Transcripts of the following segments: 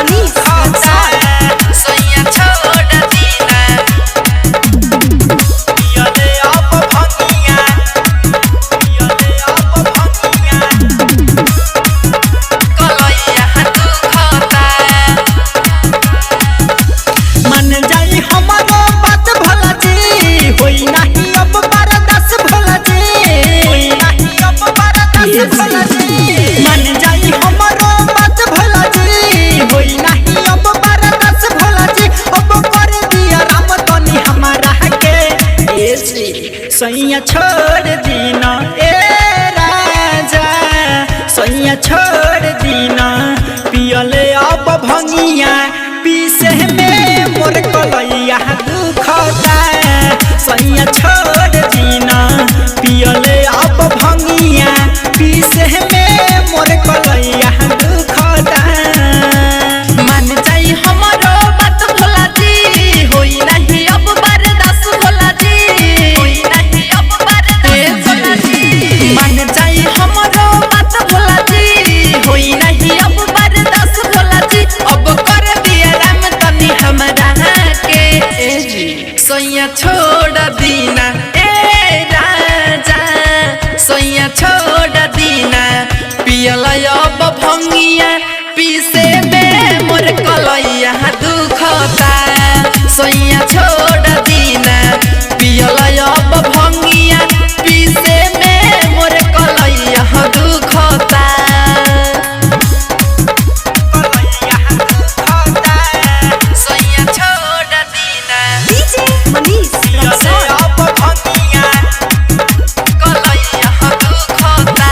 दुखता सैया छोड़ दीना पियले अब भंगिया कलैया दुखता मन जाई हमारो बात भला जी होई नहीं अब बर्दाश्त भला जी होई नहीं अब बर्दाश्त भला जी मन जाई हमारो बात भला जी होई नहीं अब बर्दाश्त भला जी अब कर दिया राम तनी हमारा के ए जी सैया छोड़ दीना ए राजा सैया छोड़ दीना पियले अब भंगिया पीसे में मोर कलैया दुखता सैया छोड़ दीना पियले अब भंगिया पीसे में मोर कलैया दुखता मन जाई हमारो बात भोला जी होई नहीं अब बर्दाश्त भोला जी होई नहीं अब बर्दाश्त भोला जी मन जाई हमारो बात भोला जी होई नहीं अब बर्दाश्त भोला जी अब कर दिया राम तनी हमरा के ए जी सैया छोड़ दीना ए राजा सैया छोड़ दीना पियला अब भंगिया पीसे में मोर कलैया दुखता सैया छोड़ दीना पियला अब भंगिया पीसे में मोर कलैया दुखता सैया छोड़ दीना पियले अब भंगिया कलैया दुखता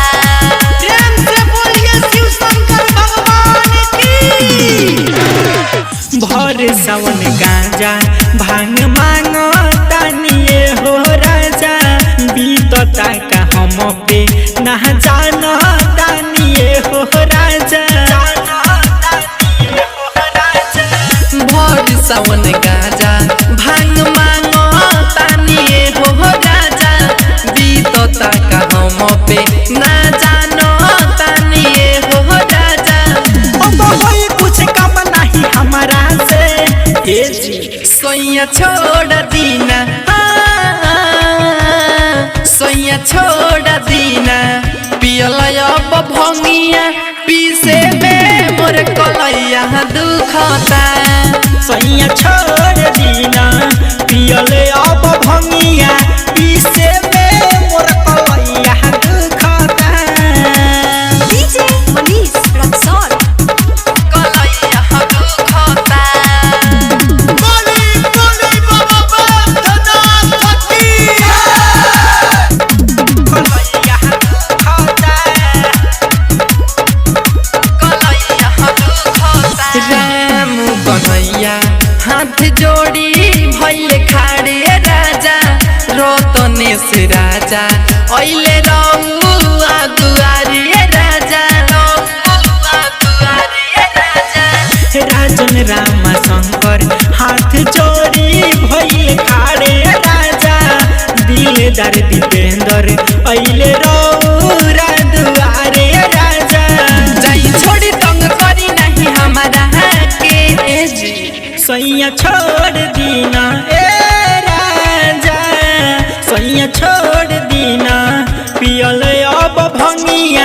प्रेम से बोलिए शिव शंकर भगवान की भर सावन गांजा भांग मांगो तानिए हो राजा बीतता का हम पे ना जानो तानिए हो राजा भर सावन गाजा भांग मांगो तानिए हो राजा बीतता का हम पे ना जानो तानिए हो राजा अब होई कुछ कम नहीं हमारा से ए जी सैया छोड़ दीना सैया छोड़ दीना पियला अब भंगिया पीसे में मोर कलैया दुखता सैया छोड़ दीना पियले अब भंगिया पीसे में मोर कलैया दुखता कलैया दुखता बोली बोली बाबा बैद्यनाथ की कलैया दुखता कलैया दुखता राम कन्हैया हाथ जोड़ी भइले खाड़े राजा रोतने से राजा ओइले रहुआ दुआरी राजा रहुआ दुआरी राजा राजन राम शंकर हाथ जोड़ी भइल खाड़े राजा दिलदार दीपेंद्र अइले रौरा दुआरे राजा जाई छोड़ी तंग करी नहीं हमारा के ए जी सैया छोड़ दीना ए राजा सैया छोड़ दीना पियले अब भंगिया